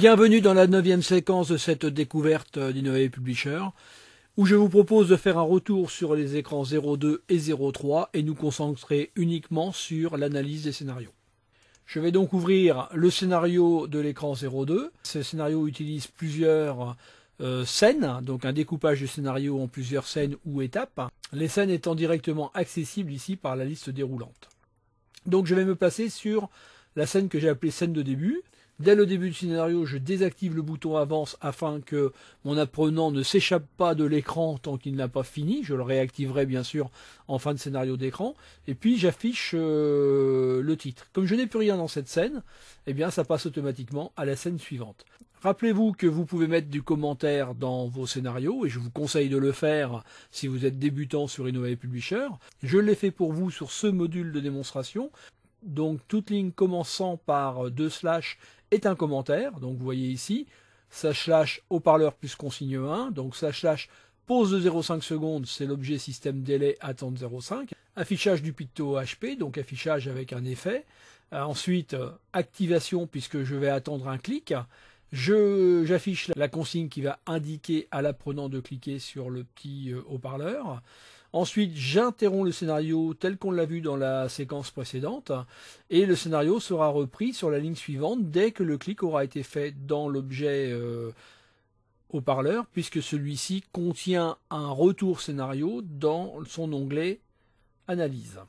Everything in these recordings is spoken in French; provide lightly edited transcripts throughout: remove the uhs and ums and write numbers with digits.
Bienvenue dans la 9e séquence de cette découverte d'Innovative Publisher, où je vous propose de faire un retour sur les écrans 02 et 03 et nous concentrer uniquement sur l'analyse des scénarios. Je vais donc ouvrir le scénario de l'écran 02. Ce scénario utilise plusieurs scènes, donc un découpage du scénario en plusieurs scènes ou étapes, les scènes étant directement accessibles ici par la liste déroulante. Donc je vais me placer sur la scène que j'ai appelée scène de début. Dès le début du scénario, je désactive le bouton avance afin que mon apprenant ne s'échappe pas de l'écran tant qu'il n'a pas fini. Je le réactiverai bien sûr en fin de scénario d'écran. Et puis j'affiche le titre. Comme je n'ai plus rien dans cette scène, eh bien ça passe automatiquement à la scène suivante. Rappelez-vous que vous pouvez mettre du commentaire dans vos scénarios et je vous conseille de le faire si vous êtes débutant sur Innovative Publisher. Je l'ai fait pour vous sur ce module de démonstration. Donc toute ligne commençant par 2/ est un commentaire, donc vous voyez ici, / haut-parleur plus consigne 1, donc / pause de 0,5 secondes, c'est l'objet système délai attente 0,5, affichage du picto HP, donc affichage avec un effet, ensuite activation puisque je vais attendre un clic, j'affiche la consigne qui va indiquer à l'apprenant de cliquer sur le petit haut-parleur. Ensuite, j'interromps le scénario tel qu'on l'a vu dans la séquence précédente et le scénario sera repris sur la ligne suivante dès que le clic aura été fait dans l'objet haut-parleur puisque celui-ci contient un retour scénario dans son onglet Analyse.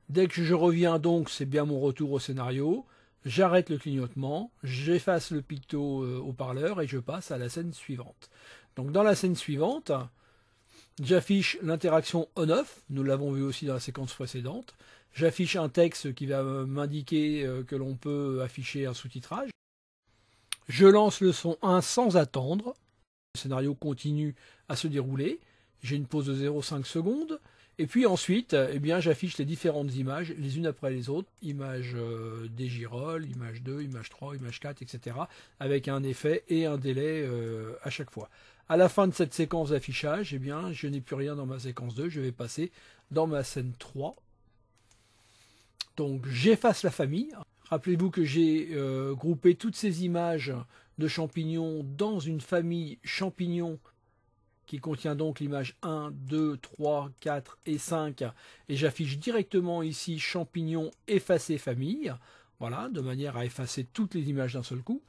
Dès que je reviens donc, c'est bien mon retour au scénario. J'arrête le clignotement, j'efface le picto haut-parleur et je passe à la scène suivante. Donc dans la scène suivante, j'affiche l'interaction on-off, nous l'avons vu aussi dans la séquence précédente. J'affiche un texte qui va m'indiquer que l'on peut afficher un sous-titrage. Je lance le son 1 sans attendre. Le scénario continue à se dérouler. J'ai une pause de 0,5 secondes. Et puis ensuite, eh bien, j'affiche les différentes images, les unes après les autres. Image des girolles, image 2, image 3, image 4, etc. Avec un effet et un délai à chaque fois. À la fin de cette séquence d'affichage, eh bien, je n'ai plus rien dans ma séquence 2, je vais passer dans ma scène 3. Donc j'efface la famille. Rappelez-vous que j'ai groupé toutes ces images de champignons dans une famille champignons qui contient donc l'image 1, 2, 3, 4 et 5. Et j'affiche directement ici champignons effacer famille. Voilà, de manière à effacer toutes les images d'un seul coup.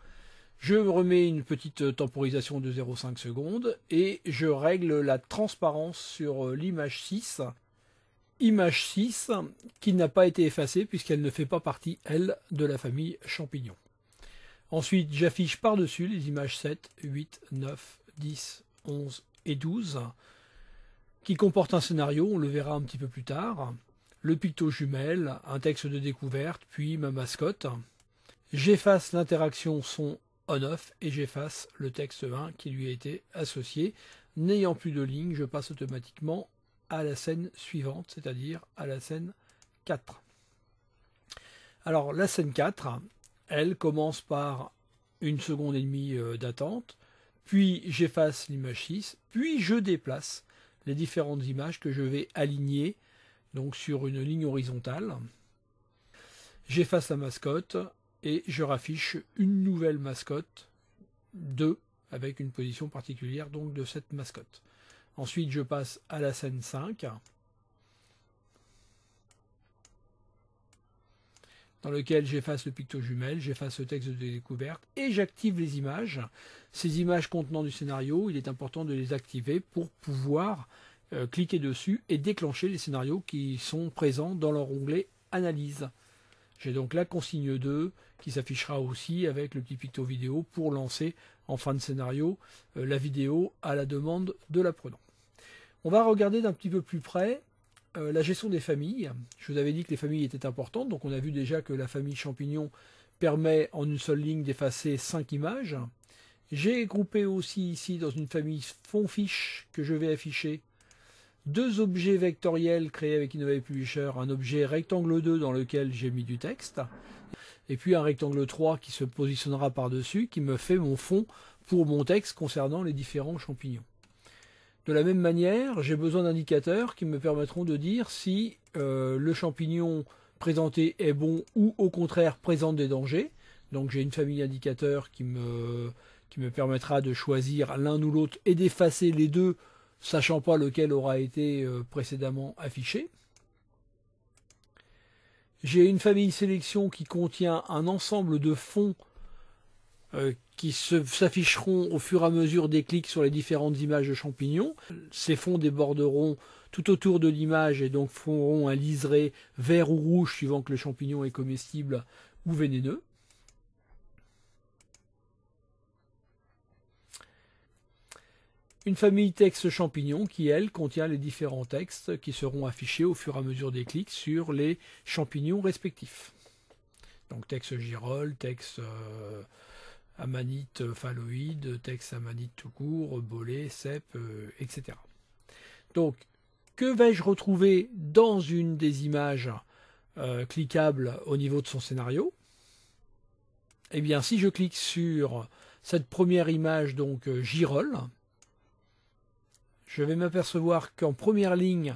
Je remets une petite temporisation de 0,5 secondes et je règle la transparence sur l'image 6. Image 6 qui n'a pas été effacée puisqu'elle ne fait pas partie, elle, de la famille champignon. Ensuite, j'affiche par-dessus les images 7, 8, 9, 10, 11 et 12 qui comportent un scénario, on le verra un petit peu plus tard. Le picto jumelle, un texte de découverte, puis ma mascotte. J'efface l'interaction son on-off et j'efface le texte 1 qui lui a été associé. N'ayant plus de ligne, je passe automatiquement à la scène suivante, c'est-à-dire à la scène 4. Alors la scène 4, elle commence par 1,5 seconde d'attente, puis j'efface l'image 6, puis je déplace les différentes images que je vais aligner donc sur une ligne horizontale. J'efface la mascotte, et je raffiche une nouvelle mascotte 2 avec une position particulière donc de cette mascotte. Ensuite je passe à la scène 5 dans lequel j'efface le picto jumelle, j'efface le texte de découverte et j'active les images. Ces images contenant du scénario, il est important de les activer pour pouvoir cliquer dessus et déclencher les scénarios qui sont présents dans leur onglet Analyse. J'ai donc la consigne 2 qui s'affichera aussi avec le petit picto vidéo pour lancer en fin de scénario la vidéo à la demande de l'apprenant. On va regarder d'un petit peu plus près la gestion des familles. Je vous avais dit que les familles étaient importantes, donc on a vu déjà que la famille champignon permet en une seule ligne d'effacer 5 images. J'ai groupé aussi ici dans une famille fond fiche que je vais afficher 2 objets vectoriels créés avec Innovative Publisher, un objet rectangle 2 dans lequel j'ai mis du texte, et puis un rectangle 3 qui se positionnera par-dessus, qui me fait mon fond pour mon texte concernant les différents champignons. De la même manière, j'ai besoin d'indicateurs qui me permettront de dire si le champignon présenté est bon ou au contraire présente des dangers. Donc j'ai une famille indicateur qui me permettra de choisir l'un ou l'autre et d'effacer les deux, sachant pas lequel aura été précédemment affiché. J'ai une famille sélection qui contient un ensemble de fonds qui s'afficheront au fur et à mesure des clics sur les différentes images de champignons. Ces fonds déborderont tout autour de l'image et donc feront un liseré vert ou rouge suivant que le champignon est comestible ou vénéneux. Une famille texte champignon qui, elle, contient les différents textes qui seront affichés au fur et à mesure des clics sur les champignons respectifs. Donc texte girole, texte amanite phalloïde, texte amanite tout court, bolet, cèpe, etc. Donc, que vais-je retrouver dans une des images cliquables au niveau de son scénario? Eh bien, si je clique sur cette première image, donc girole, je vais m'apercevoir qu'en première ligne,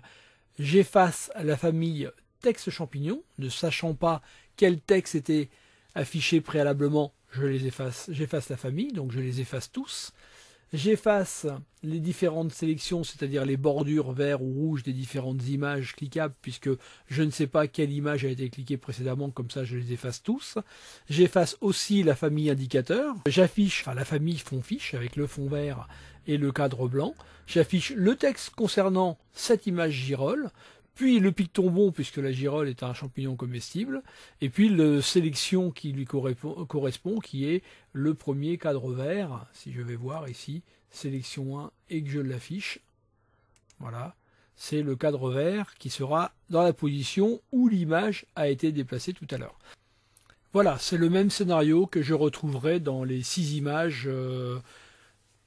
j'efface la famille texte champignon, ne sachant pas quel texte était affiché préalablement, j'efface la famille, donc je les efface tous. J'efface les différentes sélections, c'est-à-dire les bordures vert ou rouge des différentes images cliquables, puisque je ne sais pas quelle image a été cliquée précédemment, comme ça je les efface tous. J'efface aussi la famille indicateur. J'affiche la famille fond fiche avec le fond vert et le cadre blanc. J'affiche le texte concernant cette image girole, puis le pictombon, puisque la girole est un champignon comestible, et puis le sélection qui lui correspond, qui est le premier cadre vert. Si je vais voir ici, sélection 1, et que je l'affiche, voilà, c'est le cadre vert qui sera dans la position où l'image a été déplacée tout à l'heure. Voilà, c'est le même scénario que je retrouverai dans les 6 images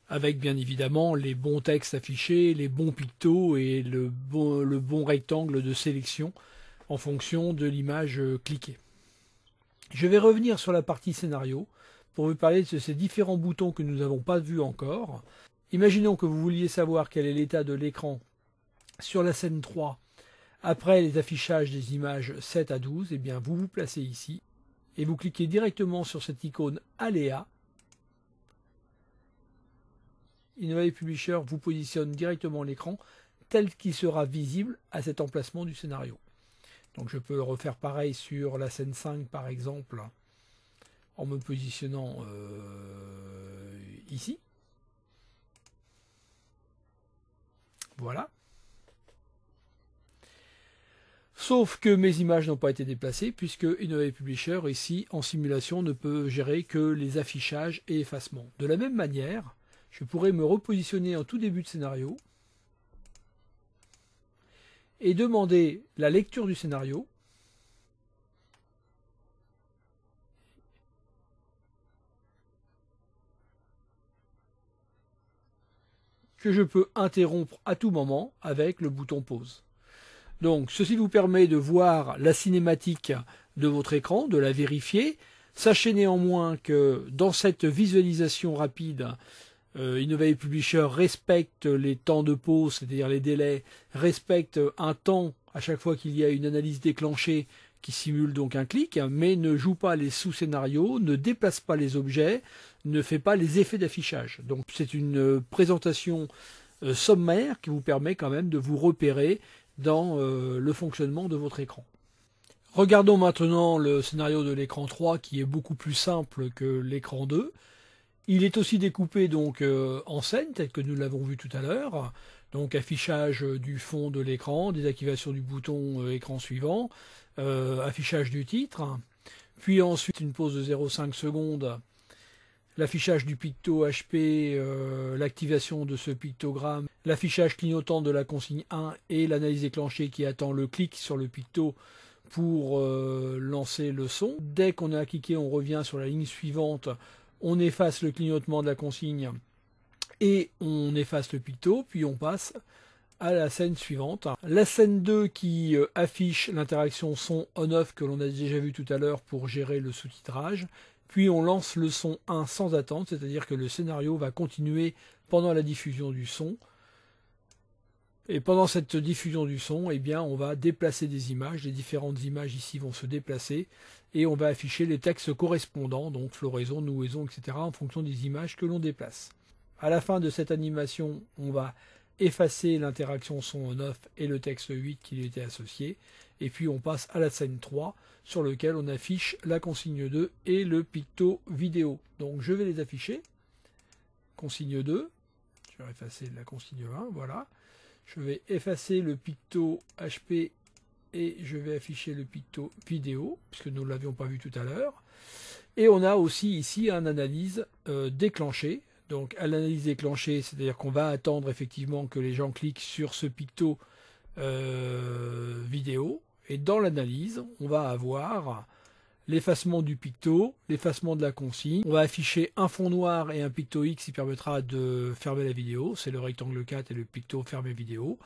avec bien évidemment les bons textes affichés, les bons pictos et le bon rectangle de sélection en fonction de l'image cliquée. Je vais revenir sur la partie scénario pour vous parler de ces différents boutons que nous n'avons pas vus encore. Imaginons que vous vouliez savoir quel est l'état de l'écran sur la scène 3 après les affichages des images 7 à 12, eh bien vous vous placez ici et vous cliquez directement sur cette icône Aléa. Innovative Publisher vous positionne directement l'écran tel qu'il sera visible à cet emplacement du scénario. Donc je peux refaire pareil sur la scène 5 par exemple, en me positionnant ici. Voilà. Sauf que mes images n'ont pas été déplacées puisque Innovative Publisher ici en simulation ne peut gérer que les affichages et effacements. De la même manière, je pourrais me repositionner en tout début de scénario et demander la lecture du scénario que je peux interrompre à tout moment avec le bouton pause. Donc ceci vous permet de voir la cinématique de votre écran, de la vérifier. Sachez néanmoins que dans cette visualisation rapide, Innovative Publisher respecte les temps de pause, c'est-à-dire les délais, respecte un temps à chaque fois qu'il y a une analyse déclenchée qui simule donc un clic, mais ne joue pas les sous-scénarios, ne déplace pas les objets, ne fait pas les effets d'affichage. Donc c'est une présentation sommaire qui vous permet quand même de vous repérer dans le fonctionnement de votre écran. Regardons maintenant le scénario de l'écran 3 qui est beaucoup plus simple que l'écran 2. Il est aussi découpé donc en scènes, tel que nous l'avons vu tout à l'heure. Donc affichage du fond de l'écran, désactivation du bouton écran suivant, affichage du titre, puis ensuite une pause de 0,5 secondes, l'affichage du picto HP, l'activation de ce pictogramme, l'affichage clignotant de la consigne 1 et l'analyse déclenchée qui attend le clic sur le picto pour lancer le son. Dès qu'on a cliqué, on revient sur la ligne suivante. On efface le clignotement de la consigne et on efface le picto, puis on passe à la scène suivante. La scène 2 qui affiche l'interaction son on-off que l'on a déjà vu tout à l'heure pour gérer le sous-titrage. Puis on lance le son 1 sans attente, c'est-à-dire que le scénario va continuer pendant la diffusion du son. Et pendant cette diffusion du son, eh bien, on va déplacer des images. Les différentes images ici vont se déplacer et on va afficher les textes correspondants, donc floraison, nouaison, etc., en fonction des images que l'on déplace. À la fin de cette animation, on va effacer l'interaction son on-off et le texte 8 qui lui était associé. Et puis on passe à la scène 3 sur lequel on affiche la consigne 2 et le picto vidéo. Donc je vais les afficher. Consigne 2. Je vais effacer la consigne 1, voilà. Je vais effacer le picto HP et je vais afficher le picto vidéo, puisque nous ne l'avions pas vu tout à l'heure. Et on a aussi ici une analyse déclenchée. Donc à l'analyse déclenchée, c'est-à-dire qu'on va attendre effectivement que les gens cliquent sur ce picto vidéo. Et dans l'analyse, on va avoir l'effacement du picto, l'effacement de la consigne. On va afficher un fond noir et un picto X qui permettra de fermer la vidéo. C'est le rectangle 4 et le picto fermer vidéo.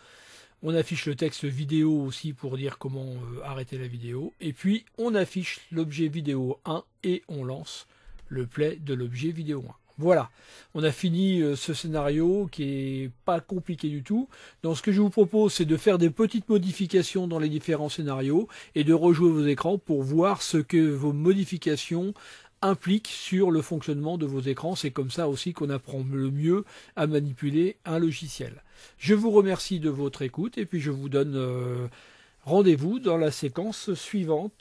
On affiche le texte vidéo aussi pour dire comment arrêter la vidéo. Et puis on affiche l'objet vidéo 1 et on lance le play de l'objet vidéo 1. Voilà, on a fini ce scénario qui est pas compliqué du tout. Donc ce que je vous propose, c'est de faire des petites modifications dans les différents scénarios et de rejouer vos écrans pour voir ce que vos modifications impliquent sur le fonctionnement de vos écrans. C'est comme ça aussi qu'on apprend le mieux à manipuler un logiciel. Je vous remercie de votre écoute et puis je vous donne rendez-vous dans la séquence suivante.